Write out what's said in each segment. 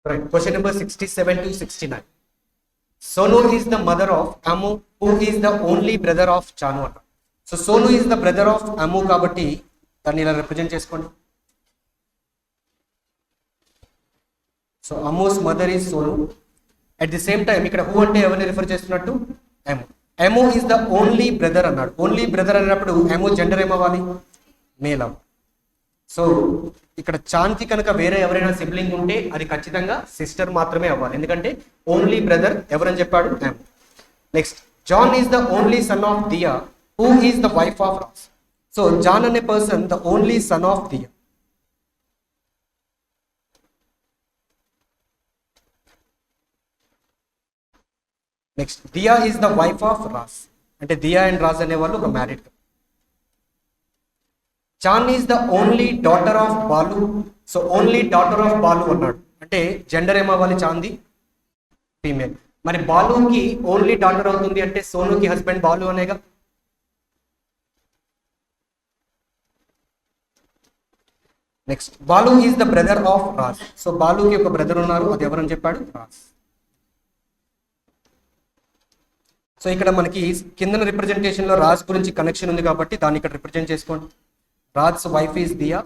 Right. Question number 67 to 69. Sonu is the mother of Amu, who is the only brother of Chanu. So Sonu is the brother of Amu కాబట్టి దాన్ని ఇలా represent చేసుకోండి. So Ammu's mother is Sonu. At the same time ఇక్కడ who అంటే ఎవరిని refer చేస్తున్నట్టు? Emu. Emu is the only brother అన్నాడు. Only brother అన్నప్పుడు ఎము జెండర్ ఏమవ్వాలి? మేల్. సో ఇక్కడ చాన్కి కనుక వేరే ఎవరైనా సిబ్లింగ్ ఉంటే అది ఖచ్చితంగా సిస్టర్ మాత్రమే అవ్వాలి, ఎందుకంటే ఓన్లీ బ్రదర్ ఎవరని చెప్పాడు? Emu. Next, John is the only son of Diya, who is the wife of Ross. So John అనే person the only son of Diya. Next, Diya is the wife of Ross, అంటే దియా అండ్ రాస్ అనేవాళ్ళు ఒక married. Chan is the only daughter of Balu. So only daughter of Balu అన్నాడు, అంటే gender ఏమవ్వాలి? Chandi female. మరి బాలుకి only daughter అవుతుంది అంటే సోనుకి husband Balu అనేగా. Next, Balu is the brother of Ross. So బాలుకి ఒక బ్రదర్ ఉన్నారు, అది ఎవరని చెప్పాడు? రాస్. సో ఇక్కడ మనకి కింద రిప్రజెంటేషన్ లో రాజ్ గురించి కనెక్షన్ ఉంది కాబట్టి దాన్ని ఇక్కడ రిప్రజెంట్ చేసుకోండి. Raj wife is Diya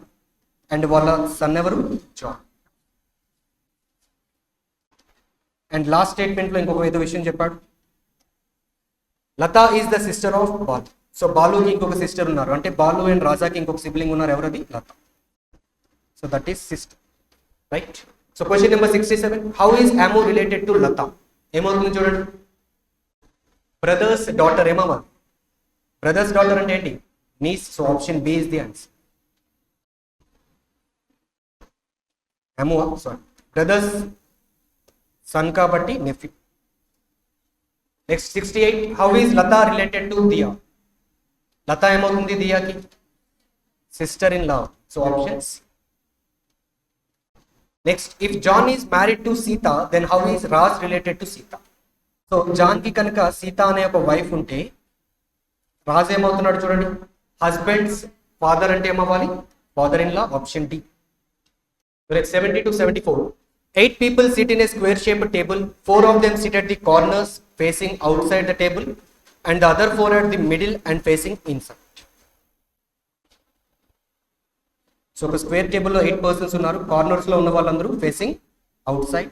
and వాళ్ళ సన్ ఎవరు? జాన్. అండ్ లాస్ట్ స్టేట్మెంట్ లో ఇంకొక ఏదో విషయం చెప్పాడు. Lata is the sister of Balu. So బాలుకి ఇంకొక సిస్టర్ ఉన్నారు, అంటే బాలు అండ్ రాజాకి ఇంకొక సిబ్లింగ్ ఉన్నారు, ఎవరది? Lata. So that is sister, right. So question number 67, how is Amu related to Lata? ఏమవుతుంది చూడండి. బ్రదర్స్ డాటర్ ఏమవ్వాలి? బ్రదర్స్ డాటర్ అంటే ఏంటి? Niece. So option B is the answer. Amu sorry brothers son కాబట్టి nephew. Next 68, how is Lata related to Diya? Lata ఏమవుతుంది దియాకి? Sister in law. So option C. Next, if John is married to Sita, then how is Raj related to Sita? So John కి కనుక సీత అనే ఒక wife ఉంటే రాజ్ ఏమవుతున్నాడు చూడండి. Husbands father అంటే ఏమవ్వాలి? Father in law. Option D. 70 to 74, 8 people sit in a square shaped table, 4 of them sit at the corners facing outside the table and the other 4 at the middle and facing inside. So ఒక square టేబుల్లో 8 persons ఉన్నారు, corners లో ఉన్న వాళ్ళందరూ facing outside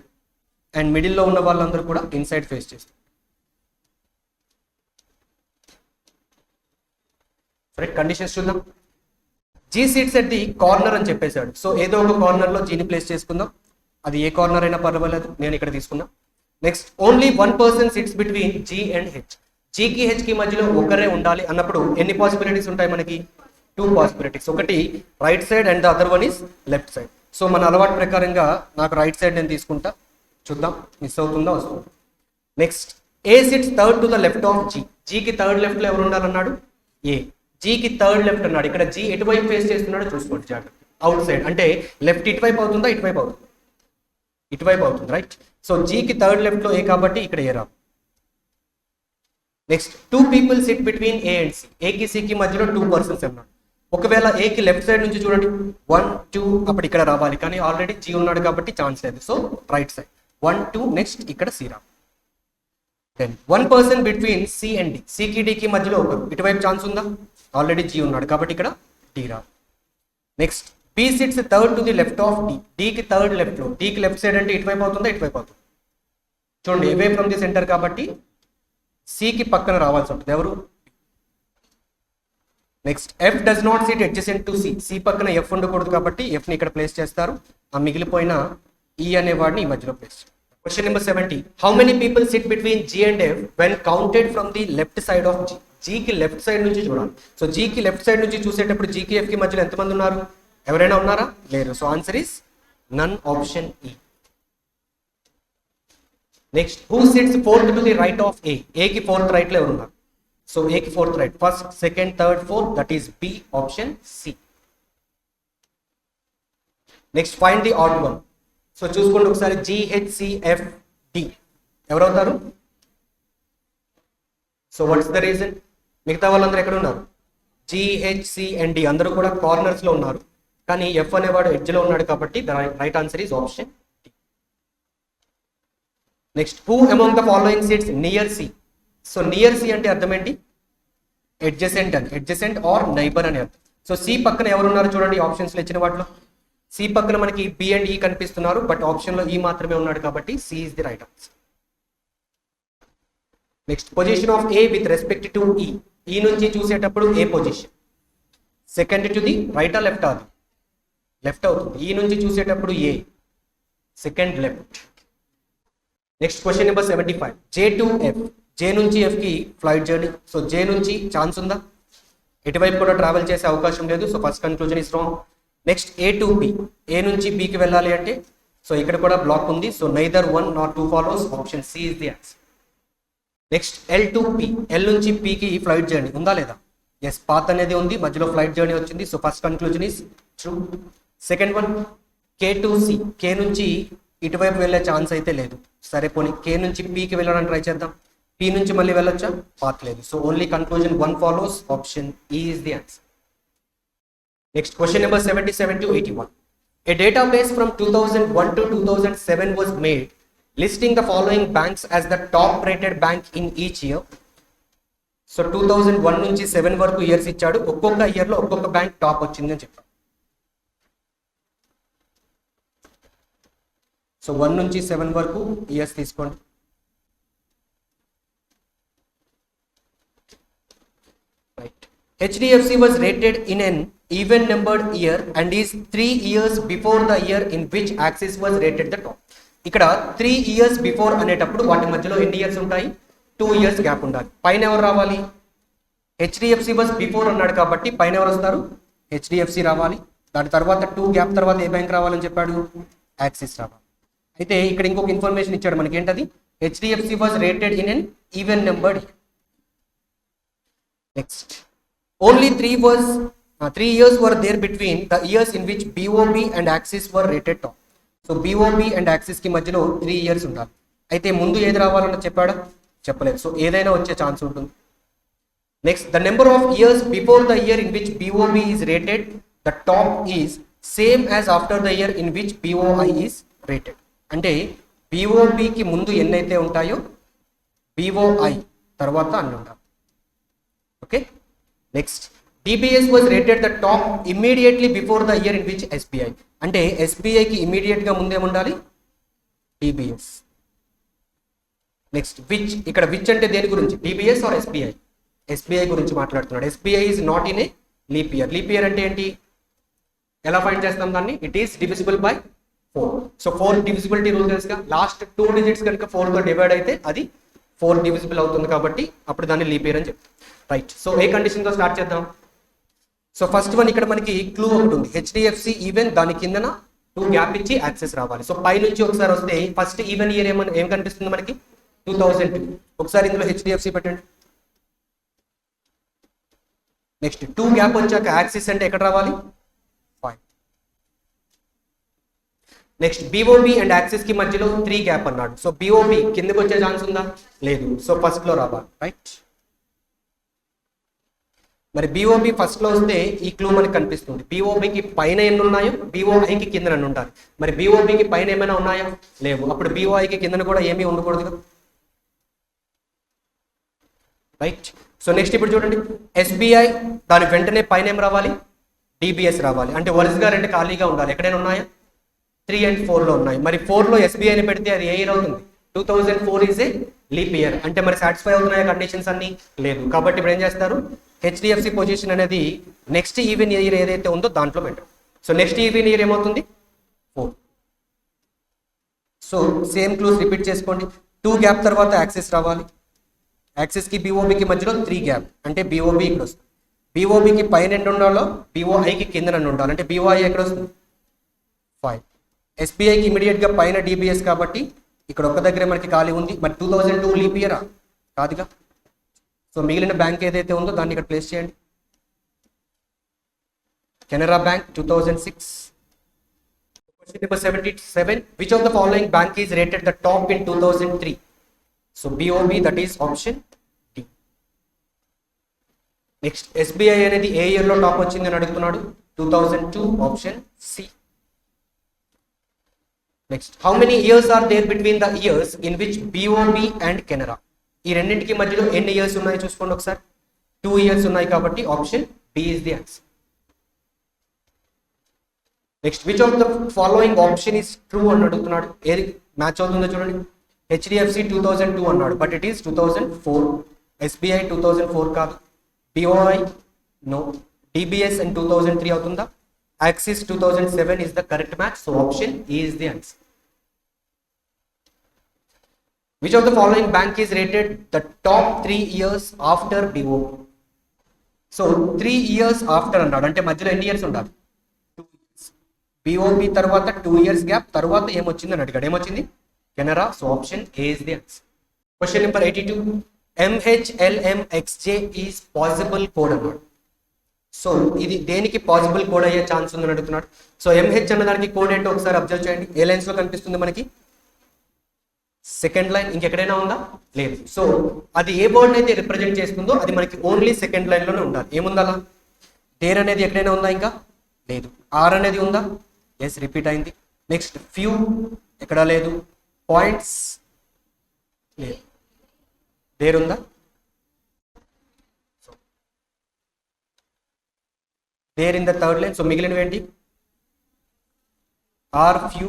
and middle లో ఉన్న వాళ్ళందరూ కూడా ఇన్సైడ్ ఫేస్ చేస్తారు. రైట్, కండిషన్స్ చూద్దాం. G seats at the corner అని చెప్పేశాడు. సో ఏదో ఒక కార్నర్ లో జీని ప్లేస్ చేసుకుందాం, అది ఏ కార్నర్ అయినా పర్వాలేదు, నేను ఇక్కడ తీసుకున్నా. Next, only 1 person sits between G and H. జీకి హెచ్ కి మధ్యలో ఒకరే ఉండాలి అన్నప్పుడు ఎన్ని పాసిబిలిటీస్ ఉంటాయి మనకి? 2 పాసిబిలిటీస్. ఒకటి right side and the other one is left side. So మన అలవాటు ప్రకారంగా నాకు రైట్ సైడ్ నేను తీసుకుంటా, చూద్దాం మిస్ అవుతుందా వస్తుంది. Next, A sits third to the left of G. జీకి థర్డ్ లెఫ్ట్ లో ఎవరు ఉండాలన్నాడు? ఏ. జీకి థర్డ్ లెఫ్ట్ అన్నాడు. ఇక్కడ జీ ఎటువైపు ఫేస్ చేస్తున్నాడో చూసుకోండి జాగ్రత్త. అవుట్ సైడ్ అంటే లెఫ్ట్ ఇటువైపు అవుతుందా ఇటువైపు అవుతుంది? ఇటువైపు అవుతుంది, రైట్. సో జీకి థర్డ్ లెఫ్ట్ లో ఏ కాబట్టి ఇక్కడ ఏ రా. Next, 2 people sit between A and C. ఏకి సికి మధ్యలో 2 persons అన్నాడు. ఒకవేళ ఏకి లెఫ్ట్ సైడ్ నుంచి చూడండి 1 2 అప్పుడు ఇక్కడ రావాలి, కానీ ఆల్రెడీ జీ ఉన్నాడు కాబట్టి ఛాన్స్ లేదు. సో రైట్ సైడ్ 1 2, నెక్స్ట్ ఇక్కడ సి రా. Then 1 person between C and D. సికి డికి మధ్యలో ఒకరు, ఇటువైపు ఛాన్స్ ఉందా? ఆల్రెడీ జీ ఉన్నాడు కాబట్టి ఇక్కడ డి రా. Next, B sits third to the left of D. డికి థర్డ్ లెఫ్ట్ లో, డికి లెఫ్ట్ సైడ్ అంటే ఇటువైపు అవుతుందా ఇటువైపు అవుతుంది? చూడండి అవే ఫ్రమ్ ది సెంటర్ కాబట్టి సికి పక్కన రావాల్సి ఉంటుంది, ఎవరు? Next, F does not sit adjacent to C. C పక్కన ఎఫ్ ఉండకూడదు కాబట్టి ఎఫ్ ని ఇక్కడ ప్లేస్ చేస్తారు, ఆ మిగిలిపోయిన ఈ అనే వాడిని ఈ మధ్యలో ప్లేస్ చేస్తారు. Question number 70, how many people sit between G and F when counted from the left side of G. జీకి లెఫ్ట్ సైడ్ నుంచి చూడాలి. సో జీకి లెఫ్ట్ సైడ్ నుంచి చూసేటప్పుడు జీకి ఎఫ్ కి మధ్యలో ఎంతమంది ఉన్నారు? ఎవరైనా ఉన్నారా? లేరు. So answer is none, option E. Next, who sits fourth to the right of A. ఏకి ఫోర్త్ రైట్ లో ఎవరు ఉన్నారు? సో ఏకి fourth right, first second third fourth, that is B, option C. Next, find the odd one. So చూసుకోండి ఒకసారి, GHCF D ఎవరవుతారు? So what's the reason? మిగతా వాళ్ళందరూ ఎక్కడ ఉన్నారు? జిహెచ్సి అండ్ డి అందరూ కూడా కార్నర్స్ లో ఉన్నారు, కానీ ఎఫ్ అనేవాడు ఎడ్జ్ లో ఉన్నాడు కాబట్టి the right answer is option D. Next who among the following seats near C. So near C అంటే అర్థం ఏంటి? అడ్జసెంట్ అని, అడ్జసెంట్ ఆర్ నైబర్ అని అర్థం. సో సి పక్కన ఎవరున్నారు చూడండి ఆప్షన్స్ లో ఇచ్చిన వాటిలో. సి పక్కన మనకి బి అండ్ ఈ కనిపిస్తున్నారు, బట్ ఆప్షన్ లో ఈ మాత్రమే ఉన్నాడు కాబట్టి C is the right answer. Next position of A with respect to E. E నుంచి చూసేటప్పుడు A position, second to the right ఆ లెఫ్ట్, అది లెఫ్ట్ అవుతుంది. ఈ నుంచి చూసేటప్పుడు A, second left. Next question number 75. J to F. J నుంచి F కి flight journey. So జే నుంచి ఛాన్స్ ఉందా? ఎటువైపు కూడా ట్రావెల్ చేసే అవకాశం లేదు. So first conclusion is wrong. Next A to B. A నుంచి బికి వెళ్ళాలి అంటే సో ఇక్కడ కూడా బ్లాక్ ఉంది. So neither 1 nor 2 follows. Option C is the answer. Next L to P. L నుంచి పికి ఫ్లైట్ జర్నీ ఉందా లేదా? ఎస్, పాత్ అనేది ఉంది, మధ్యలో ఫ్లైట్ జర్నీ వచ్చింది. So first conclusion is true. Second one K to C. K నుంచి ఇటువైపు వెళ్ళే ఛాన్స్ అయితే లేదు. సరే పోనీ కే నుంచి పికి వెళ్ళడానికి ట్రై చేద్దాం. పి నుంచి మళ్ళీ వెళ్ళొచ్చా? పాత్ లేదు. So only conclusion 1 follows. Option E is the answer. Next question number 77 to 81. A database from 2001 to 2007 was made listing the following banks as the top rated bank in each year. So 2001 నుంచి 7 వరకు years ఇచ్చాడు. ఒక్కొక్క year లో ఒక్కొక్క bank top వచ్చింది అని చెప్పాడు. So 1 నుంచి 7 వరకు ఇయర్స్ తీసుకోండి. Right. HDFC was rated in an even numbered year and is 3 years before the year in which Axis was rated the top. ఇక్కడ 3 years before అనేటప్పుడు వాటి మధ్యలో ఎన్ని ఇయర్స్ ఉంటాయి? 2 years గ్యాప్ ఉండాలి. పైన ఎవరు రావాలి? HDFC was before అన్నాడు కాబట్టి పైన ఎవరు వస్తారు? HDFC రావాలి. దాని తర్వాత 2 గ్యాప్ తర్వాత ఏ బ్యాంక్ రావాలని చెప్పాడు? యాక్సిస్ రావాలి. అయితే ఇక్కడ ఇంకొక ఇన్ఫర్మేషన్ ఇచ్చాడు మనకి, ఏంటది? HDFC was rated in an even numbered year. Next, only 3 years were there between the years in which BOB and Axis were rated top. So BOB and axis కి మధ్యలో 3 ఇయర్స్ ఉండాలి. అయితే ముందు ఏది రావాలన్న చెప్పాడా? చెప్పలేదు. సో ఏదైనా వచ్చే ఛాన్స్ ఉంటుంది. Next, the number of years before the year in which BOB is rated the top is same as after the year in which BOI is rated. అంటే BOB కి ముందు ఎన్నైతే ఉంటాయో BOI తర్వాత అన్ని ఉంటాయి. Okay. Next, DBS was rated the top immediately before the year in which SBI. అంటే SBI కి ఇమీడియట్ గా ముందే ఉండాలి DBS. Next, which. ఇక్కడ విచ్ అంటే దేని గురించి? DBS are SBI? SBI గురించి మాట్లాడుతున్నాడు. SBI is not in a leap year. Leap year అంటే ఏంటి? ఎలా ఫైండ్ చేస్తాం దాన్ని? It is divisible by 4. So 4 divisibility rule తెలుసుగా. లాస్ట్ 2 డిజిట్స్ కనుక 4 తో డివైడ్ అయితే అది 4 డివిజిబుల్ అవుతుంది కాబట్టి అప్పుడు దాన్ని లీప్ ఇయర్ అని చెప్తాం. రైట్. సో ఏ కండిషన్ తో స్టార్ట్ చేద్దాం? సో ఫస్ట్ వన్ ఇక్కడ మనకి క్లూ ఒకటి ఉంది. HDFC ఈవెన్, దాని కిందన 2 గ్యాప్ ఇచ్చి యాక్సెస్ రావాలి. సో పై నుంచి ఒకసారి వస్తే ఫస్ట్ ఈవెన్ ఇయర్ ఏం కనిపిస్తుంది మనకి? 2002. ఒకసారి ఇందులో HDFC పెట్టండి. నెక్స్ట్ 2 గ్యాప్ వచ్చాక యాక్సిస్ అంటే ఎక్కడ రావాలి? 5. నెక్స్ట్ BOB అండ్ యాక్సిస్ కి మధ్యలో 3 గ్యాప్ అన్నాడు. సో BOB కిందకి వచ్చే ఛాన్స్ ఉందా? లేదు. సో ఫస్ట్ లో రావాలి. రైట్. మరి BOB ఫస్ట్ లో వస్తే ఈ క్లూ మనకి కనిపిస్తుంది. BOB కి పైన ఎన్ని ఉన్నాయో BOI కి కింద ఎన్ని ఉండాలి. మరి BOB కి పైన ఏమైనా ఉన్నాయా? లేవు. అప్పుడు BOI కి కింద కూడా ఏమీ ఉండకూడదు. రైట్. సో నెక్స్ట్ ఇప్పుడు చూడండి, SBI దాని వెంటనే పైన ఏం రావాలి? DBS రావాలి. అంటే వరుసగా 2 ఖాళీగా ఉండాలి. ఎక్కడైనా ఉన్నాయా? 3 and 4 లో ఉన్నాయి. మరి 4 లో SBI ని పెడితే అది ఏ ఇయర్ అవుతుంది? 2004 ఈజ్ ఏ లీప్ ఇయర్. అంటే మరి సాటిస్ఫై అవుతున్నాయా కండిషన్స్ అన్ని? లేదు. కాబట్టి ఇప్పుడు ఏం చేస్తారు? HDFC పొజిషన్ అనేది నెక్స్ట్ ఈవెన్ ఇయర్ ఏదైతే ఉందో దాంట్లో పెట్టారు. సో నెక్స్ట్ ఈవెన్ ఇయర్ ఏమవుతుంది? 4. సో సేమ్ క్లూస్ రిపీట్ చేసుకోండి. 2 గ్యాప్ తర్వాత యాక్సిస్ రావాలి. యాక్సిస్ కి BOB కి మధ్యలో 3 గ్యాప్ అంటే BOB ఇక్కడ వస్తుంది. BOB కి పైన ఎండ్ ఉండాలో BOI కి కింద ఎండ్ ఉండాలి. అంటే BOI ఎక్కడ వస్తుంది? 5. SBI కి ఇమీడియట్ గా పైన DBS కాబట్టి ఇక్కడ ఒక్క దగ్గరే మనకి ఖాళీ ఉంది. మరి 2002 లీప్ ఇయరా? కాదుగా. సో మిగిలిన బ్యాంక్ ఏదైతే ఉందో దాన్ని ఇక్కడ ప్లేస్ చేయండి. Canara bank 2006. Question number 77. Which of the following bank is rated the top in 2003? So BOB, that is option D. Next, SBI అనేది ఏ ఇయర్ లో టాప్ వచ్చింది అని అడుగుతున్నాడు? 2002, option C. Next how many years are there between the years in which BOB and Canara. ఈ రెండింటికి మధ్యలో ఎన్ని years ఉన్నాయి చూసుకోండి ఒకసారి. 2 ఇయర్స్ ఉన్నాయి కాబట్టి option B is the answer. Next which of the following option is true అని అడుగుతున్నాడు. ఏది మ్యాచ్ అవుతుందో చూడండి. హెచ్డిఎఫ్సి 2002 అన్నాడు, బట్ ఇట్ ఈస్ 2004. ఎస్బీఐ 2004 కాదు. BOI no. డిబిఎస్ అండ్ 2003 అవుతుందా? Axis 2007 is the correct match, so option E is the answer. Which of the following bank is rated the top 3 years after BOB? So 3 years after అన్నాడు అంటే మధ్యలో ఎన్ని years ఉండాలి? 2 years. BOB తర్వాత 2 years gap తర్వాత ఏమొచ్చింది అని అడిగాడు. ఏమొచ్చింది? Canara. So option A is the answer. Question number 82. MHLMXJ is possible code అన్నాడు. సో ఇది దేనికి పాసిబుల్ కోడ్ అయ్యే ఛాన్స్ ఉందని అడుగుతున్నాడు. సో ఎంహెచ్ అన్న దానికి కోడ్ ఏంటో ఒకసారి అబ్జర్వ్ చేయండి. ఏ లైన్స్ లో కనిపిస్తుంది మనకి? Second line. ఇంకెక్కడైనా ఉందా? లేదు. సో అది ఏ వర్డ్ అయితే రిప్రజెంట్ చేస్తుందో అది మనకి ఓన్లీ సెకండ్ లైన్ లోనే ఉండాలి. ఏముందా? డేర్ అనేది ఎక్కడైనా ఉందా? ఇంకా లేదు. ఆర్ అనేది ఉందా? ఎస్, రిపీట్ అయింది. నెక్స్ట్ ఫ్యూ ఎక్కడా లేదు. పాయింట్స్ లేదు. డేర్ ఉందా? There in the third line. So మిగిలినవి ఏంటి? Are, few.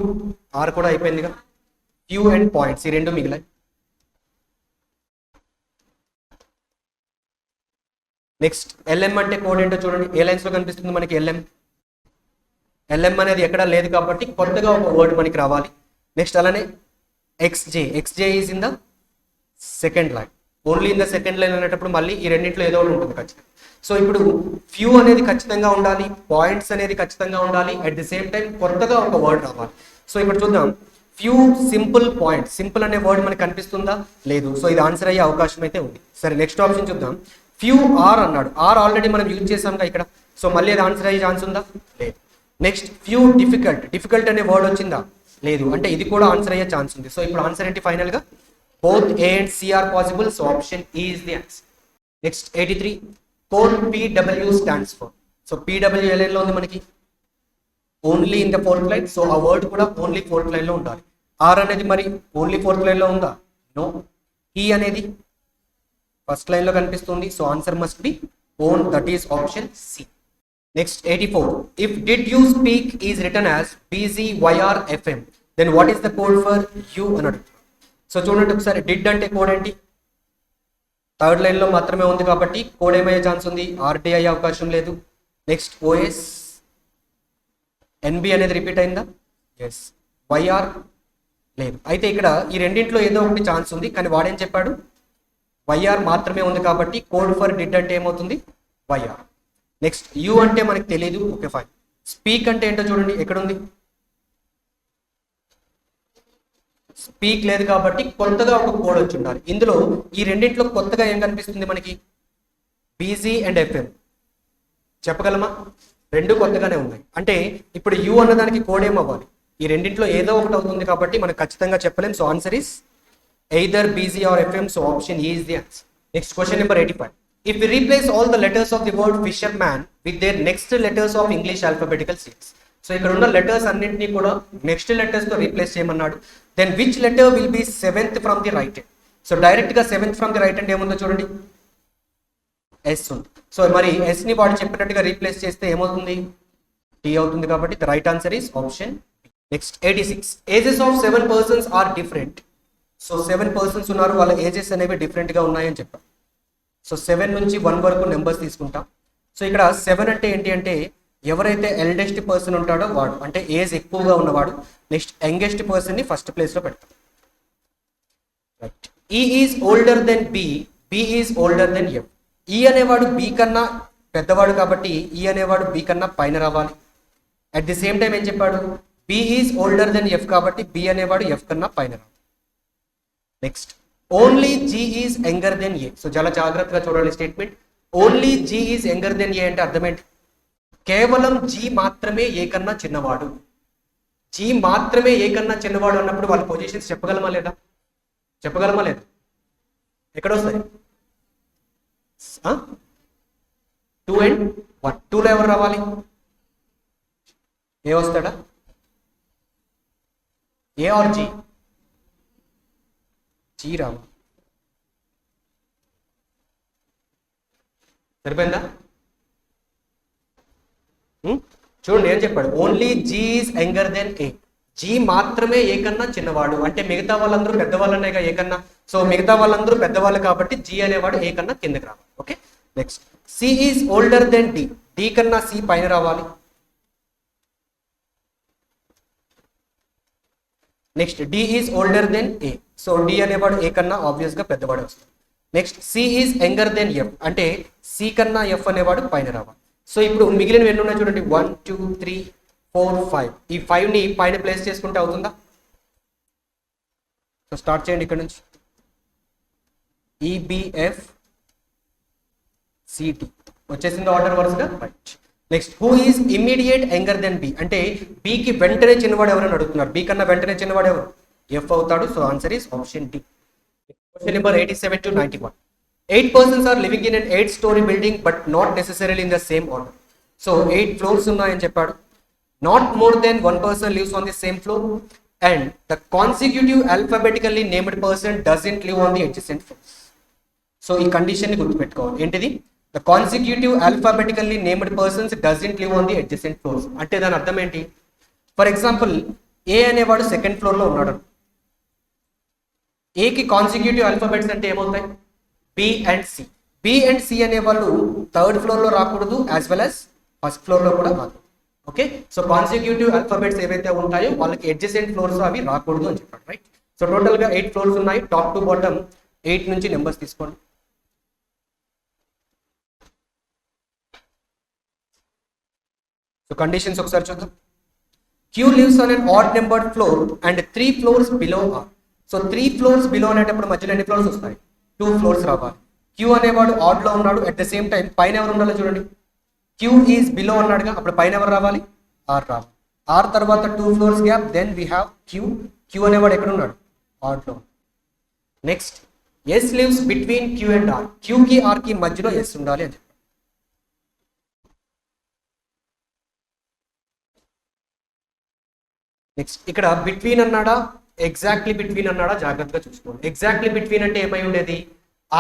ఆర్ కూడా అయిపోయిందిగా. ఫ్యూ అండ్ పాయింట్స్, ఈ రెండు మిగిలాయి. నెక్స్ట్ ఎల్ఎం అంటే కోడ్ ఏంటో చూడండి. ఏ లైన్స్ లో కనిపిస్తుంది మనకి ఎల్ఎం? ఎల్ఎం అనేది ఎక్కడా లేదు కాబట్టి కొత్తగా ఒక వర్డ్ మనకి రావాలి. నెక్స్ట్ అలానే XJ. XJ is in the second line. Only in the second line అనేటప్పుడు మళ్ళీ ఈ రెండింటిలో ఏదో ఒకటి ఉంటుంది ఖచ్చితంగా. సో ఇప్పుడు ఫ్యూ అనేది ఖచ్చితంగా ఉండాలి, పాయింట్స్ అనేది ఖచ్చితంగా ఉండాలి, అట్ ది సేమ్ టైం కొత్తగా ఒక వర్డ్ రావాలి. సో ఇప్పుడు చూద్దాం. Few simple point. సింపుల్ అనే వర్డ్ మనకి కనిపిస్తుందా? లేదు. సో ఇది ఆన్సర్ అయ్యే అవకాశం అయితే ఉంది. సరే నెక్స్ట్ ఆప్షన్ చూద్దాం. ఫ్యూ ఆర్ అన్నాడు. ఆర్ ఆల్రెడీ మనం యూజ్ చేసాం ఇక్కడ. సో మళ్ళీ అది ఆన్సర్ అయ్యే ఛాన్స్ ఉందా? లేదు. Next few difficult. డిఫికల్ట్ అనే వర్డ్ వచ్చిందా? లేదు. అంటే ఇది కూడా ఆన్సర్ అయ్యే ఛాన్స్ ఉంది. సో ఇప్పుడు ఆన్సర్ ఏంటి ఫైనల్ గా? Both A and C are possible. So option E is the answer. Next 83. Code PW stands for. So PW ఏ లైన్ లో ఉంది మనకి? Only in the 4th line. So ఆ వర్డ్ కూడా ఓన్లీ 4th లైన్ లో ఉండాలి. Are అనేది మరి ఓన్లీ 4th లైన్ లో ఉందా? నో. ఈ అనేది ఫస్ట్ లైన్ లో కనిపిస్తుంది. So answer must be one, that is option C. Next 84. If did you speak is return as BZYRFM, then what is the code for you అని అడుగుతుంది. So చూడండి ఒకసారి. డిడ్ అంటే కోడ్ ఏంటి? థర్డ్ లైన్ లో మాత్రమే ఉంది కాబట్టి కోడ్ ఏమయ్యే ఛాన్స్ ఉంది? ఆర్టీ అయ్యే అవకాశం లేదు. Next OS. NB అనేది రిపీట్ అయిందా? ఎస్. YR లేదు. అయితే ఇక్కడ ఈ రెండింటిలో ఏదో ఒకటి ఛాన్స్ ఉంది, కానీ వాడేం చెప్పాడు? YR మాత్రమే ఉంది కాబట్టి కోడ్ ఫర్ డిడ్ అంటే ఏమవుతుంది? YR. నెక్స్ట్ యూ అంటే మనకి తెలియదు. Okay fine. స్పీక్ అంటే ఏంటో చూడండి. ఎక్కడుంది? స్పీక్ లేదు కాబట్టి కొత్తగా ఒక కోడ్ వచ్చి ఉండాలి. ఇందులో ఈ రెండింటిలో కొత్తగా ఏం కనిపిస్తుంది మనకి? BZ and FM. చెప్పగలమా? రెండు కొత్తగానే ఉన్నాయి. అంటే ఇప్పుడు యూ అన్నదానికి కోడ్ ఏమవ్వాలి? ఈ రెండింటిలో ఏదో ఒకటి అవుతుంది కాబట్టి మనం ఖచ్చితంగా చెప్పలేం. So answer is either BZ or FM. So option E is the answer. Next question number 85. If we replace all the letters of the word fisherman with their next letters of English alphabetical series. So ఇక్కడ ఉన్న letters అన్నింటినీ కూడా next letters తో replace చేయమన్నాడు. Then which letter will be 7th from the right hand. So direct గా 7th from the right hand ఏముందో చూడండి. S ఉంది. సో మరి S ని వాడు చెప్పినట్టుగా రీప్లేస్ చేస్తే ఏమవుతుంది? T అవుతుంది. కాబట్టి the right answer is option. Next 86. Ages of 7 persons are different. So 7 persons ఉన్నారు, వాళ్ళ ఏజెస్ అనేవి డిఫరెంట్ గా ఉన్నాయని చెప్పాం. సో 7 నుంచి 1 వరకు నెంబర్స్ తీసుకుంటాం. సో ఇక్కడ 7 అంటే ఏంటి అంటే ఎవరైతే ఎల్డెస్ట్ పర్సన్ ఉంటాడో వాడు, అంటే ఏజ్ ఎక్కువగా ఉన్నవాడు. నెక్స్ట్ యంగెస్ట్ పర్సన్ ని ఫస్ట్ ప్లేస్ లో పెడతాం. Right. E is older than B, B is older than F. E అనేవాడు B కన్నా పెద్దవాడు కాబట్టి E అనేవాడు B కన్నా పైన రావాలి. అట్ ది సేమ్ టైం ఏం చెప్పాడు? B is older than F కాబట్టి B అనేవాడు F కన్నా పైన రావాలి. Next only G is younger than A. So చాలా జాగ్రత్తగా చూడాలి statement. Only G is younger than A అంటే అర్థం ఏంటి? కేవలం G మాత్రమే ఏ కన్నా చిన్నవాడు. G మాత్రమే ఏ కన్నా చిన్నవాడు అన్నప్పుడు వాళ్ళ పొజిషన్స్ చెప్పగలమా లేదా? చెప్పగలమా లేదా? ఎక్కడ వస్తాయి? 2 and 1. 2లో ఎవరు రావాలి? ఏ వస్తాడా? ఏ ఆర్ జీ? జీ రావాలి. సరిపోయిందా? చూడండి ఏం చెప్పాడు, only G is younger than A. G మాత్రమే ఏ కన్నా చిన్నవాడు, అంటే మిగతా వాళ్ళందరూ పెద్దవాళ్ళనేగా ఏ కన్నా. సో మిగతా వాళ్ళందరూ పెద్దవాళ్ళు కాబట్టి జీ అనేవాడు ఏ కన్నా కిందకి రావాలి. Okay, next C is older than D. D కన్నా సి పైన రావాలి. Next D is older than A. So D అనేవాడు ఏ కన్నా ఆబ్వియస్ గా పెద్దవాడు వస్తుంది. Next C is younger than F, అంటే సి కన్నా ఎఫ్ అనేవాడు పైన రావాలి. సో ఇప్పుడు మిగిలినవి ఎన్ని ఉన్నాయి చూడండి, 1 2 3 4 5. ఈ 5 ని పైన ప్లేస్ చేసుకుంటే అవుతుందా? సో స్టార్ట్ చేయండి ఇక్కడ నుంచి. ఈబిఎఫ్ సిటి వచ్చేసింది ఆర్డర్ వరుసగా, right. Next who is immediate younger than B, అంటే బికి వెంటనే చిన్నవాడు ఎవరైనా అడుగుతున్నారు. బి కన్నా వెంటనే చిన్నవాడు ఎవరు? ఎఫ్ అవుతాడు. So answer is option D. Question number 87 to 91. 8 persons are living in an 8-story building but not necessarily in the same order. So 8 floors ఉన్నాయని చెప్పాడు. Not more than one person lives on the same floor and the consecutive alphabetically named person doesn't live on the adjacent floors. So ఈ condition ని గుర్తుపెట్టుకోవాలి. ఏంటిది? The consecutive alphabetically named persons doesn't live on the adjacent floors. అంటే దాని అర్థం ఏంటి? For example ఏ అనేవాడు second floor లో ఉన్నాడు. ఏకి కాన్సిక్యూటివ్ ఆల్ఫాబెట్స్ అంటే ఏమవుతాయి? B and C. B and C అనే వాళ్ళు థర్డ్ ఫ్లోర్ లో రాకూడదు, as well as first floor లో కూడా రాకూడదు. ఓకే, సో కాన్సిక్యూటివ్ ఆల్ఫాబెట్స్ ఏవైతే ఉంటాయో వాళ్ళకి అడ్జసెంట్ ఫ్లోర్స్ అవి రాకూడదు అని చెప్పాడు, రైట్. సో టోటల్ గా 8 ఫ్లోర్స్ ఉన్నాయి. టాప్ టు బాటమ్ 8 నుంచి నెంబర్స్ తీసుకోండి. సో కండిషన్స్ ఒకసారి చూద్దాం. Q lives on an odd numbered floor and 3 floors below R. So 3 floors below అనేటప్పుడు మధ్యలో ఎన్ని ఫ్లోర్స్ వస్తాయి? 2 ఫ్లోర్స్ రావాలి. క్యూ అనేవాడు ఆడ్ లో ఉన్నాడు, అట్ ద సేమ్ టైం పైన ఎవరు ఉండాలో చూడండి. క్యూ ఈజ్ బిలో అన్నాడుగా, అప్పుడు పైన ఎవరు రావాలి? ఆర్ రావాలి. ఆర్ తర్వాత 2 floors gap, then we have Q. Q అనేవాడు ఎక్కడ ఉన్నాడు? ఆడ్ లో. Next S lives between Q and R. Q కి ఆర్ కి మధ్యలో ఎస్ ఉండాలి అని చెప్పి. నెక్స్ట్ ఇక్కడ బిట్వీన్ అన్నాడా, ఎగ్జాక్ట్లీ బిట్వీన్ అన్నాడా జాగ్రత్తగా చూసుకోండి. ఎగ్జాక్ట్లీ బిట్వీన్ అంటే ఏమై ఉండేది?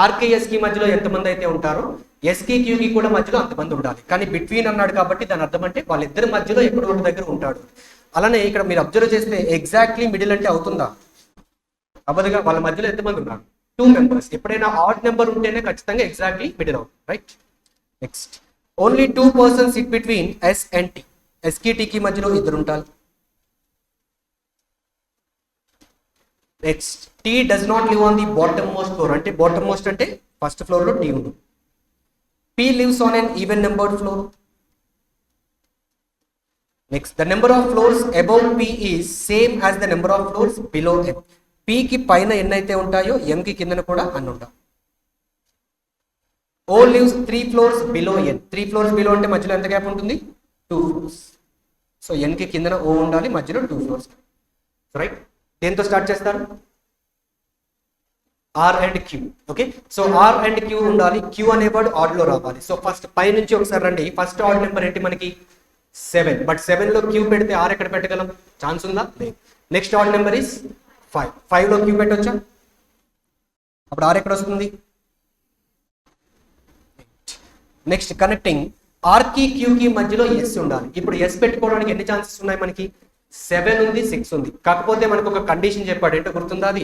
ఆర్కి ఎస్కి మధ్యలో ఎంతమంది అయితే ఉంటారో ఎస్కి క్యూకి కూడా మధ్యలో అంతమంది ఉండాలి. కానీ బిట్వీన్ అన్నాడు కాబట్టి దాని అర్థం అంటే వాళ్ళిద్దరి మధ్యలో ఎక్కడో ఒక దగ్గర ఉంటాడు. అలానే ఇక్కడ మీరు అబ్జర్వ్ చేస్తే ఎగ్జాక్ట్లీ మిడిల్ అంటే అవుతుందా? అవ్వదుగా. వాళ్ళ మధ్యలో ఎంతమంది ఉన్నారు? 2 మెంబర్స్. ఎప్పుడైనా ఆడ్ నెంబర్ ఉంటేనే ఖచ్చితంగా ఎగ్జాక్ట్లీ మిడిల్ అవుతుంది, right. Next only 2 persons sit between S and T. ఎస్కి టీకి మధ్యలో ఇద్దరు ఉంటారు. Next T does not live on the bottom most floor, అంటే బాటమ్ మోస్ట్ అంటే ఫస్ట్ ఫ్లోర్ లో టీ ఉంది. P lives on an even numbered floor. Next the number of floors above P is same as the number of floors below M. P కి పైన ఎన్ని అయితే ఉంటాయో ఎం కి కిందన కూడా అన్ని ఉంటాయి. ఓ లివ్స్ 3 ఫ్లోర్స్ బిలో ఎన్. 3 ఫ్లోర్స్ బిలో అంటే మధ్యలో ఎంత గ్యాప్ ఉంటుంది? 2 ఫ్లోర్స్. సో ఎన్ కి కిందన ఓ ఉండాలి, మధ్యలో 2 ఫ్లోర్స్, రైట్. దేంతో స్టార్ట్ చేస్తారు? R and Q. Okay, so R and Q ఉండాలి. క్యూ అనేవాడు ఆడ్ లో రావాలి. సో ఫస్ట్ పై నుంచి ఒకసారి రండి. ఫస్ట్ ఆడ్ నెంబర్ ఏంటి మనకి? 7. బట్ 7 లో క్యూ పెడితే ఆర్ ఎక్కడ పెట్టగలం? ఛాన్స్ ఉందా? లేదు. Next odd number is 5. 5 లో క్యూ పెట్టొచ్చా? అప్పుడు ఆర్ ఎక్కడ వస్తుంది? నెక్స్ట్ కనెక్టింగ్ ఆర్ కి క్యూ కి మధ్యలో ఎస్ ఉండాలి. ఇప్పుడు ఎస్ పెట్టుకోవడానికి ఎన్ని ఛాన్సెస్ ఉన్నాయి మనకి? 7 ఉంది, 6 ఉంది. కాకపోతే మనకు ఒక కండిషన్ చెప్పాడు, ఏంటో గుర్తుందా? అది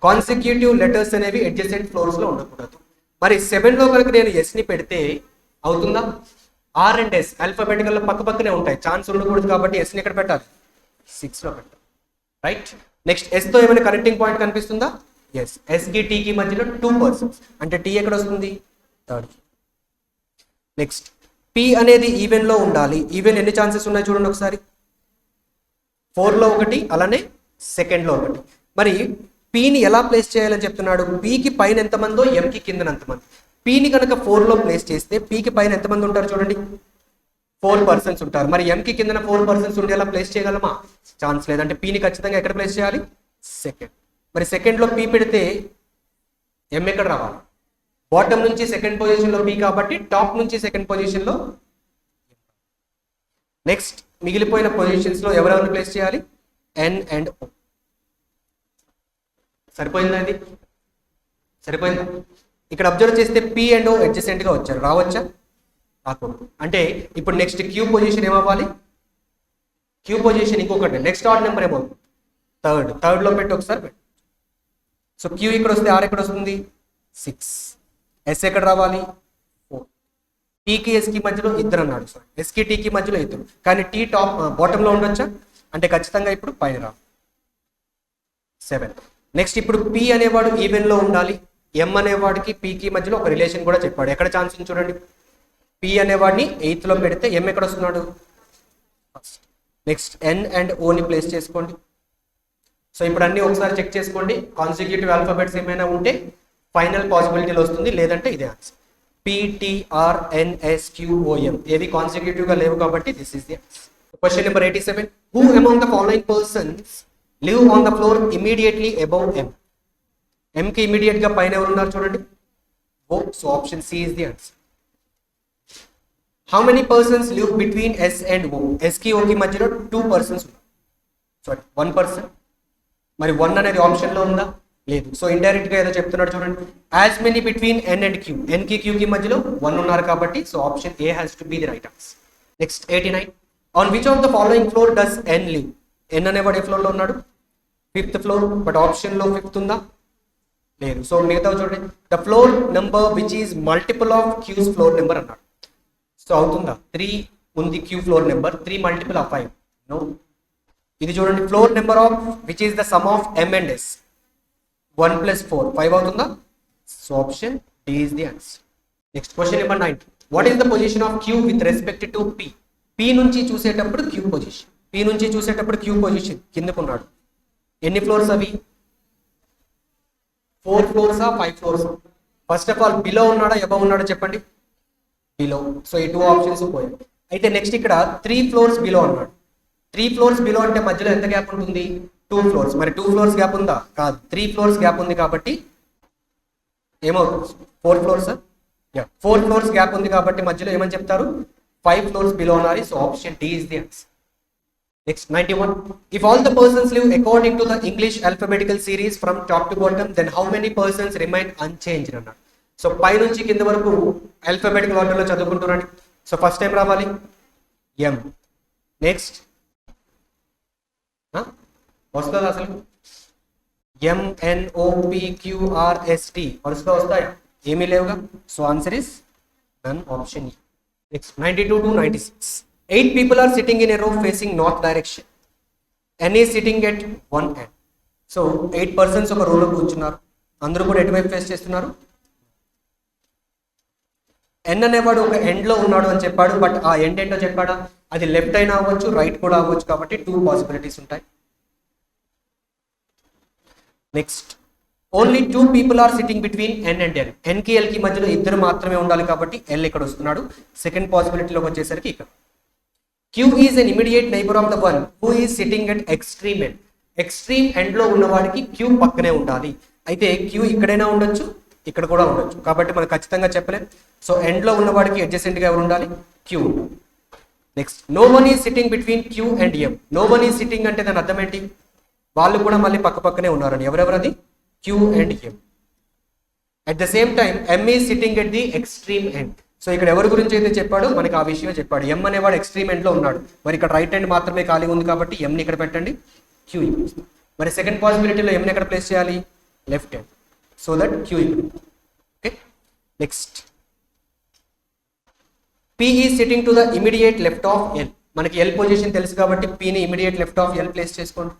కాన్సిక్యూటివ్ లెటర్స్ అనేవి అడ్జసెంట్ ఫ్లోర్స్ లో ఉండకూడదు. మరి 7 లో కనుక నేను ఎస్ ని పెడితే అవుతుందా? ఆర్ అండ్ ఎస్ ఆల్ఫాబెటికల్ పక్క పక్కనే ఉంటాయి, ఛాన్స్ ఉండకూడదు. కాబట్టి ఎస్ ని ఎక్కడ పెట్టాలి? 6 లో పెట్టాలి, రైట్. నెక్స్ట్ ఎస్ తో ఏమైనా కనెక్టింగ్ పాయింట్ కనిపిస్తుందా? ఎస్. ఎస్ కి టీ కి మధ్యలో 2 persons, అంటే టీ ఎక్కడ వస్తుంది? థర్డ్. నెక్స్ట్ పి అనేది ఈవెన్ లో ఉండాలి. ఈవెన్ ఎన్ని ఛాన్సెస్ ఉన్నాయి చూడండి ఒకసారి. 4 లో 1, అలానే సెకండ్ లో 1. మరి పీని ఎలా ప్లేస్ చేయాలని చెప్తున్నాడు? పీకి పైన ఎంతమందో ఎంకి కింద ఎంతమంది. పీని కనుక 4 లో ప్లేస్ చేస్తే పీకి పైన ఎంతమంది ఉంటారు చూడండి? 4 persons ఉంటారు. మరి ఎంకి కింద 4 persons ఉండి ఎలా ప్లేస్ చేయగలమా? ఛాన్స్ లేదంటే పీని ఖచ్చితంగా ఎక్కడ ప్లేస్ చేయాలి? సెకండ్. మరి సెకండ్ లో పీ పెడితే ఎం ఎక్కడ రావాలి? బాటమ్ నుంచి సెకండ్ పొజిషన్ లో పీ కాబట్టి టాప్ నుంచి సెకండ్ పొజిషన్ లో. నెక్స్ట్ మిగిలిపోయిన పొజిషన్స్ లో ఎవరెవరిని ప్లేస్ చేయాలి? ఎన్ అండ్ ఓ. సరిపోయిందా ఇది? సరిపోయిందా? ఇక్కడ అబ్జర్వ్ చేస్తే పి అండ్ ఓ అడ్జసెంట్ గా వచ్చారు, రావచ్చా? రాకూడదు. అంటే ఇప్పుడు నెక్స్ట్ క్యూ పొజిషన్ ఏమవ్వాలి? క్యూ పొజిషన్ ఇంకొకటి నెక్స్ట్ ఆడ్ నెంబర్ ఏమవుతుంది? థర్డ్ లో పెట్టి ఒకసారి పెట్టు. సో క్యూ ఇక్కడ వస్తే ఆర్ ఎక్కడ వస్తుంది? 6. ఎస్ ఎక్కడ రావాలి? 4. టీకి ఎస్కి మధ్యలో ఇద్దరు అన్నాడు, సారీ ఎస్కి టీకి మధ్యలో ఇద్దరు, కానీ టీ టాప్ బాటంలో ఉండొచ్చా? అంటే ఖచ్చితంగా ఇప్పుడు పైన రా 7. నెక్స్ట్ ఇప్పుడు పి అనేవాడు ఈవెన్ లో ఉండాలి. ఎం అనేవాడికి పీకి మధ్యలో ఒక రిలేషన్ కూడా చెప్పాడు. ఎక్కడ ఛాన్స్ ఉంది చూడండి. పి అనేవాడిని 8th లో పెడితే ఎం ఎక్కడ వస్తున్నాడు? ఫస్ట్. నెక్స్ట్ ఎన్ అండ్ ఓని ప్లేస్ చేసుకోండి. సో ఇప్పుడు అన్ని ఒకసారి చెక్ చేసుకోండి. కాన్సిక్యూటివ్ ఆల్ఫాబెట్స్ ఏమైనా ఉంటే ఫైనల్ పాసిబిలిటీలో వస్తుంది, లేదంటే ఇదే ఆన్సర్. PTRNSQOM ఏవి కాన్సిక్యూటివ్ గా లేవు కాబట్టి this is the answer. Question number 87. Who among the following persons live on the floor immediately above M? M కి ఇమీడియట్ గా పైన ఎవరు ఉన్నారు చూడండి? O. So option C is the answer. How many persons live between S and O? S కి O కి మధ్యలో 2 persons ఉన్నారు. Sorry 1 person. మరి 1 అనేది ఆప్షన్ లో ఉందా? లేదు. సో ఇండైరెక్ట్ గా ఏదో చెప్తున్నాడు చూడండి. As many between N and Q, N కి క్యూ కి మధ్యలో 1 ఉన్నారు కాబట్టి so option A has to be the right answer. Next 89. On which of the following floor does N live? N అనేవాడు ఏ ఫ్లోర్ లో ఉన్నాడు? 5th floor. బట్ ఆప్షన్ లో 5th ఉందా? లేదు. సో మిగతా చూడండి. The floor number which is multiple of Q's floor number అన్నాడు. సో అవుతుందా? 3 ఉంది Q floor number, 3 multiple of 5. No. ఇది చూడండి, floor number of which is the sum of M and S, 1 + 4 5 అవుతుందా? So option D is the answer. Next question number 90. What is the position of Q with respect to P? P నుంచి చూసేటప్పుడు queue position, P నుంచి చూసేటప్పుడు queue position కిందకున్నాడు. ఎన్ని floors అవి? 4 ఫ్లోర్సా 5 floors? First of all below ఉన్నాడా above ఉన్నాడా చెప్పండి? Below. So ఈ 2 ఆప్షన్స్ పోయాయి. అయితే నెక్స్ట్ ఇక్కడ 3 ఫ్లోర్స్ బిలో అన్నాడు. 3 ఫ్లోర్స్ బిలో అంటే మధ్యలో ఎంత గ్యాప్ ఉంటుంది? 2 ఫ్లోర్స్. మరి 2 ఫ్లోర్స్ గ్యాప్ ఉందా? కాదు, 3 ఫ్లోర్స్ గ్యాప్ ఉంది కాబట్టి ఏమవుతుంది? 4 ఫ్లోర్స్. 4 ఫ్లోర్స్ గ్యాప్ ఉంది కాబట్టి మధ్యలో ఏమని చెప్తారు? 5 ఫ్లోర్స్ బిలో అన్నారు. So option D is the answer. Next 91. If all the persons live according to the English alphabetical series from top to bottom, then how many persons remain unchanged అన్నాడు. So పై నుంచి కింద వరకు alphabetical ఆర్డర్లో చదువుకుంటున్నాను. So first time రావాలి ఎం. Next వస్తుందా అసలు? MNOPQRST వరుసగా వస్తాయా? ఏమీ లేవుగా. So answer is none, option E. Next 92 to 96. 8 people are sitting in a row facing north direction. N is sitting at one end. So 8 persons ఒక రోలో కూర్చున్నారు, అందరూ కూడా ఎటువైపు ఫేస్ చేస్తున్నారు? ఎన్ అనేవాడు ఒక ఎండ్ లో ఉన్నాడు అని చెప్పాడు, బట్ ఆ ఎండ్ ఏంటో చెప్పాడా? అది లెఫ్ట్ అయినా అవ్వచ్చు, రైట్ కూడా అవ్వచ్చు, కాబట్టి 2 పాసిబిలిటీస్ ఉంటాయి. Next only 2 people are sitting between N and L. N కి ఎల్ కి మధ్యలో ఇద్దరు మాత్రమే ఉండాలి కాబట్టి ఎల్ ఇక్కడ వస్తున్నాడు. సెకండ్ పాసిబిలిటీలోకి వచ్చేసరికి ఇక్కడ Q is an immediate neighbor of the one who is sitting at extreme end. Extreme end లో ఉన్నవాడికి Q పక్కనే ఉండాలి. అయితే Q ఇక్కడైనా ఉండొచ్చు, ఇక్కడ కూడా ఉండొచ్చు, కాబట్టి మనం ఖచ్చితంగా చెప్పలేం. సో ఎండ్ లో ఉన్నవాడికి అడ్జసెంట్ గా ఎవరు ఉండాలి? Q. Next no one is sitting between Q and M. No one is sitting అంటే దాని అర్థం ఏంటి? వాళ్ళు కూడా మళ్ళీ పక్క పక్కనే ఉన్నారని. ఎవరెవరది? Q and M. At the same time M is sitting at the extreme end. So ఇక్కడ ఎవరి గురించి అయితే చెప్పాడో మనకి ఆ విషయమే చెప్పాడు. ఎం అనేవాడు ఎక్స్ట్రీమ్ ఎండ్ లో ఉన్నాడు, మరి ఇక్కడ రైట్ హ్యాండ్ మాత్రమే ఖాళీ ఉంది కాబట్టి M ని ఇక్కడ పెట్టండి, Q. మరి సెకండ్ పాసిబిలిటీలో M ని ఎక్కడ ప్లేస్ చేయాలి? Left hand, so that Q. Okay. Next P is sitting to the immediate left of L. మనకి L పొజిషన్ తెలుసు కాబట్టి P ని immediate left of L place చేసుకోండి.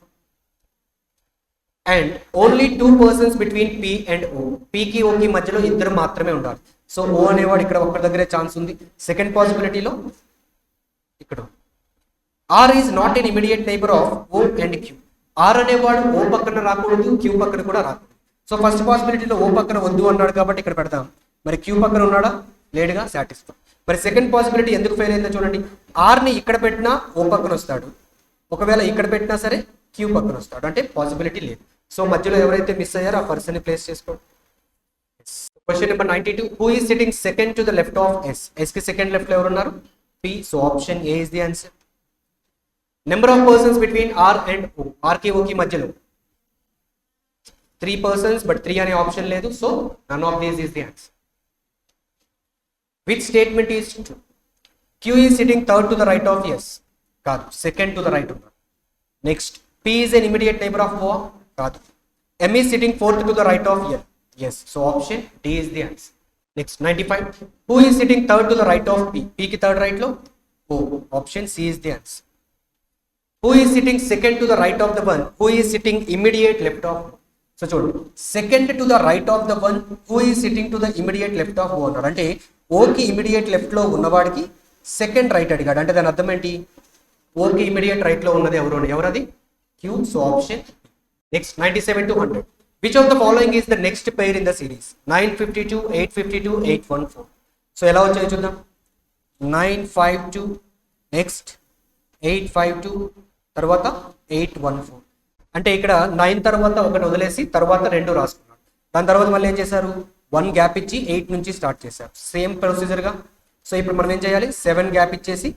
And only 2 persons between P and O. P కి O కి మధ్యలో ఇద్దరు మాత్రమే ఉండాలి. సో O అనేవాడు ఇక్కడ ఒక్కరి దగ్గరే ఛాన్స్ ఉంది. సెకండ్ పాసిబిలిటీలో ఇక్కడ R is not an immediate neighbour of O and Q. R అనేవాడు O పక్కన రాకూడదు, Q పక్కన కూడా రాకూడదు. సో ఫస్ట్ పాసిబిలిటీలో O పక్కన వద్దు అన్నాడు కాబట్టి ఇక్కడ పెడతాం. మరి Q పక్కన ఉన్నాడా? లేడుగా, సాటిస్ఫై. మరి సెకండ్ పాసిబిలిటీ ఎందుకు ఫెయిల్ అయిందో చూడండి. R ని ఇక్కడ పెట్టినా O పక్కన వస్తాడు, ఒకవేళ ఇక్కడ పెట్టినా సరే Q పక్కన వస్తాడు, అంటే పాసిబిలిటీ లేదు. సో మధ్యలో ఎవరైతే మిస్ అయ్యారో ఆ పర్సన్ ని ప్లేస్ చేసుకోండి. Question number 92. Who is sitting second to the left of S? S కి సెకండ్ లెఫ్ట్ లో ఎవరు ఉన్నారు? P. So option A is the answer. Number of persons between R and O. R కి O కి మధ్యలో 3 persons but 3 అనే option లేదు, so none of these is the answer. Which statement is true? Q is sitting third to the right of yes, కాదు, second to the right of. Next, P is an immediate neighbor of O, కాదు. M is sitting fourth to the right of L, yes, so option D is the answer. Next, 95. Who is sitting third to the right of P? P ki third right lo? O. Option C is the answer. Who is sitting second to the right of the one who is sitting immediate left of? So చూడండి, second to the right of the one who is sitting to the immediate left of O అన్నాడు. అంటే O కి immediate left లో ఉన్నవాడికి second right అడిగాడు. అంటే దాని అర్థం ఏంటి? O కి immediate right లో ఉన్నది ఎవరది? Q. So option. Next, 97 to 100. Which of the following is the next pair in the series? 952, 852, 814. So ఎలా వచ్చాయో చూద్దాం. 952, నెక్స్ట్ 852, తర్వాత 814. అంటే ఇక్కడ 9 తర్వాత ఒకటి వదిలేసి తర్వాత 2 రాసుకున్నాడు. దాని తర్వాత మళ్ళీ ఏం చేశారు? 1 గ్యాప్ ఇచ్చి 8 నుంచి స్టార్ట్ చేశారు. సేమ్ ప్రొసీజర్గా. సో ఇప్పుడు మనం ఏం చేయాలి? 7 గ్యాప్ ఇచ్చేసి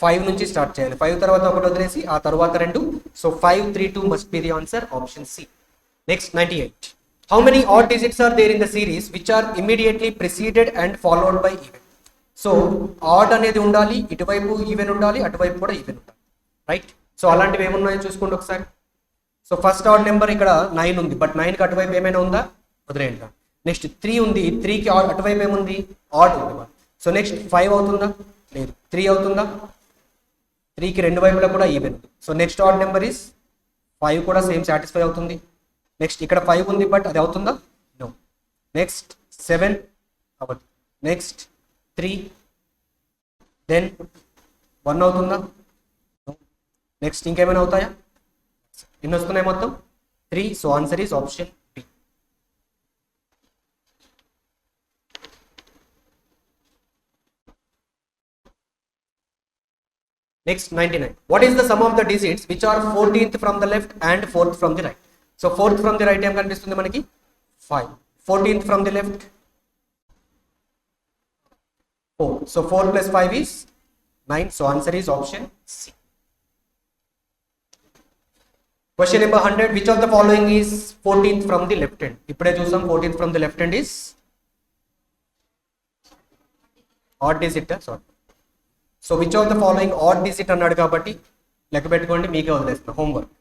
5 నుంచి స్టార్ట్ చేయాలి. 5 తర్వాత ఒకటి వదిలేసి ఆ తర్వాత 2. So 5, 3, 2 must be the answer. Option C. Next, 98. How many odd digits are there in the series which are immediately preceded and followed by even? So, odd అనేది ఉండాలి, ఇటువైపు ఈవెన్ ఉండాలి, అటువైపు కూడా ఈవెన్ ఉండాలి, రైట్? సో అలాంటివి ఏమున్నాయో చూసుకోండి ఒకసారి. సో ఫస్ట్ ఆడ్ నెంబర్ ఇక్కడ 9 ఉంది, బట్ 9కి అటువైపు ఏమైనా ఉందా? వదిలేయండి. నెక్స్ట్ 3 ఉంది, 3కి అటువైపు ఏముంది? ఆడ్ ఉంది. సో నెక్స్ట్ 5 అవుతుందా? లేదు. 3 అవుతుందా? 3కి రెండు వైపులా కూడా ఈవెన్ ఉంది. So next odd number is 5, కూడా సేమ్ సాటిస్ఫై అవుతుంది. నెక్స్ట్ ఇక్కడ 5 ఉంది, బట్ అది అవుతుందా? నో. నెక్స్ట్ 7 అవ్వదు. నెక్స్ట్ 3, దెన్ 1 అవుతుందా? నెక్స్ట్ ఇంకేమైనా అవుతాయా? ఎన్ని వస్తున్నాయి మొత్తం? 3. So answer is option D. Next, 99. What is the sum of the digits which are 14th from the left and 4th from the right? So 4th from the right ఏం కనిపిస్తుంది మనకి? 5. 14th from the left 4. So 4 plus 5 is 9. So answer is option C. Question number 100. Which of the following is 14th from the left hand? ఇప్పుడే చూసాం 14th from the left hand is odd digit. Sorry. So which of the following odd digit అన్నాడు కాబట్టి లెక్క పెట్టుకోండి, మీకే వదిలేస్తున్నా homework.